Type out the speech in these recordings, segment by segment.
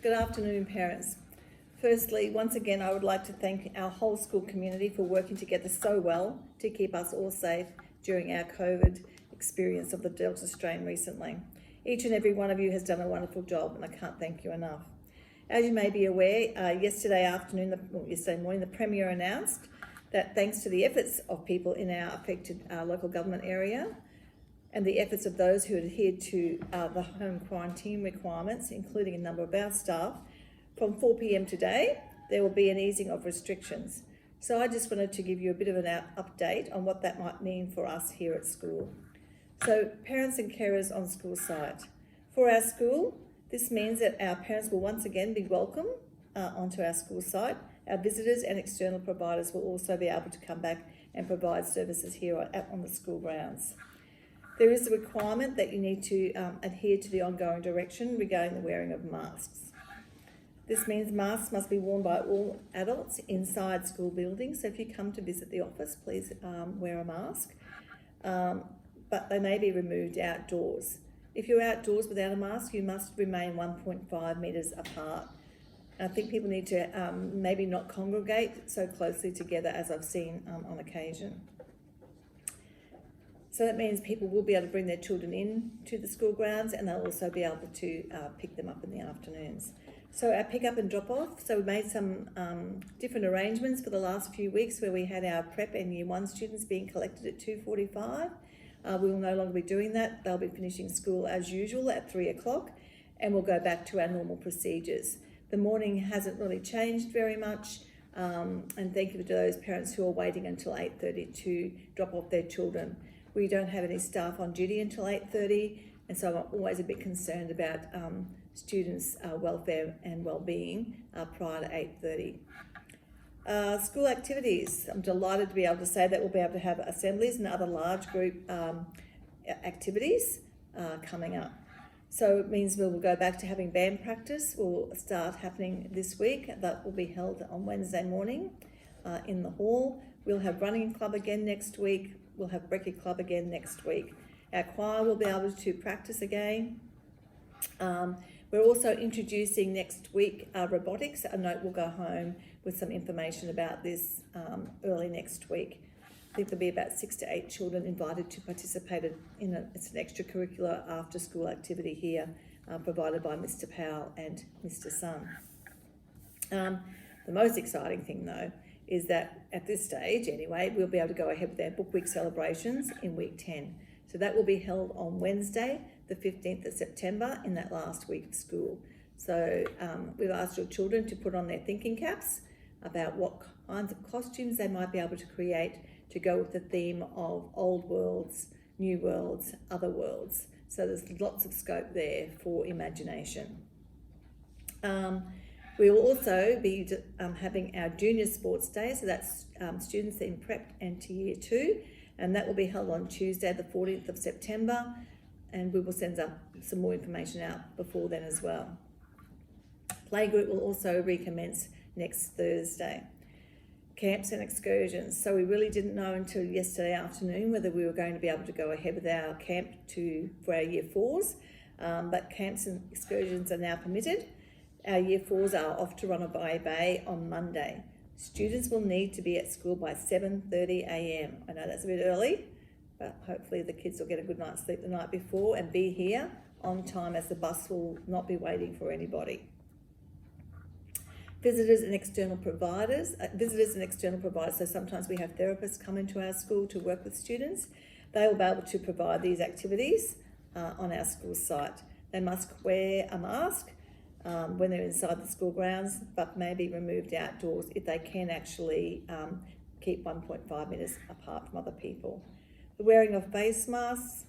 Good afternoon, parents. Firstly, once again, I would like to thank our whole school community for working together so well to keep us all safe during our COVID experience of the Delta strain recently. Each and every one of you has done a wonderful job, and I can't thank you enough. As you may be aware, yesterday morning, the Premier announced that thanks to the efforts of people in our affected local government area, and the efforts of those who adhered to the home quarantine requirements, including a number of our staff, from 4 p.m. today, there will be an easing of restrictions. So I just wanted to give you a bit of an update on what that might mean for us here at school. So parents and carers on school site. For our school, this means that our parents will once again be welcome onto our school site. Our visitors and external providers will also be able to come back and provide services here on the school grounds. There is a requirement that you need to adhere to the ongoing direction regarding the wearing of masks. This means masks must be worn by all adults inside school buildings. So if you come to visit the office, please wear a mask, but they may be removed outdoors. If you're outdoors without a mask, you must remain 1.5 metres apart. I think people need to maybe not congregate so closely together as I've seen on occasion. So that means people will be able to bring their children in to the school grounds, and they'll also be able to pick them up in the afternoons. So our pick up and drop off, so we made some different arrangements for the last few weeks where we had our prep and year 1 students being collected at 2:45. We will no longer be doing that. They'll be finishing school as usual at 3 o'clock, and we'll go back to our normal procedures. The morning hasn't really changed very much, and thank you to those parents who are waiting until 8:30 to drop off their children. We don't have any staff on duty until 8:30, and so I'm always a bit concerned about students' welfare and well-being prior to 8:30. School activities. I'm delighted to be able to say that we'll be able to have assemblies and other large group activities coming up. So it means we will go back to having band practice. Will start happening this week. That will be held on Wednesday morning in the hall. We'll have running club again next week. We'll have Brekkie Club again next week. Our choir will be able to practice again. We're also introducing next week robotics. A note will go home with some information about this early next week. I think there'll be about 6 to 8 children invited to participate in it's an extracurricular after-school activity here provided by Mr. Powell and Mr. Sun. The most exciting thing though is that at this stage anyway, we'll be able to go ahead with our Book Week celebrations in week 10. So that will be held on Wednesday, the 15th of September, in that last week of school. So we've asked your children to put on their thinking caps about what kinds of costumes they might be able to create to go with the theme of old worlds, new worlds, other worlds. So there's lots of scope there for imagination. We will also be having our Junior Sports Day, so that's students in prep and to year 2, and that will be held on Tuesday, the 14th of September, and we will send some more information out before then as well. Playgroup will also recommence next Thursday. Camps and excursions. So we really didn't know until yesterday afternoon whether we were going to be able to go ahead with our camp for our year 4s, but camps and excursions are now permitted. Our year 4s are off to Runaway Bay on Monday. Students will need to be at school by 7:30 a.m. I know that's a bit early, but hopefully the kids will get a good night's sleep the night before and be here on time, as the bus will not be waiting for anybody. Visitors and external providers, so sometimes we have therapists come into our school to work with students. They will be able to provide these activities on our school site. They must wear a mask when they're inside the school grounds, but may be removed outdoors if they can actually keep 1.5 metres apart from other people. The wearing of face masks.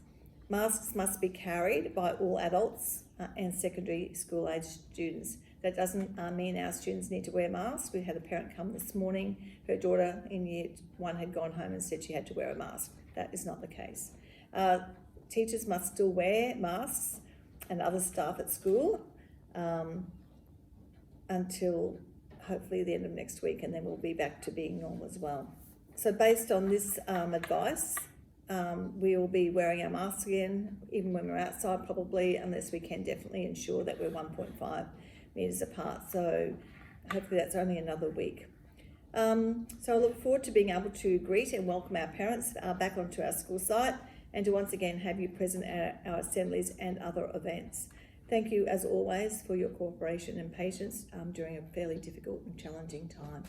Masks must be carried by all adults and secondary school age students. That doesn't mean our students need to wear masks. We had a parent come this morning. Her daughter in year 1 had gone home and said she had to wear a mask. That is not the case. Teachers must still wear masks and other staff at school until hopefully the end of next week, and then we'll be back to being normal as well. So based on this advice, we will be wearing our masks again, even when we're outside probably, unless we can definitely ensure that we're 1.5 metres apart. So hopefully that's only another week. So I look forward to being able to greet and welcome our parents back onto our school site, and to once again have you present at our assemblies and other events. Thank you as always for your cooperation and patience during a fairly difficult and challenging time.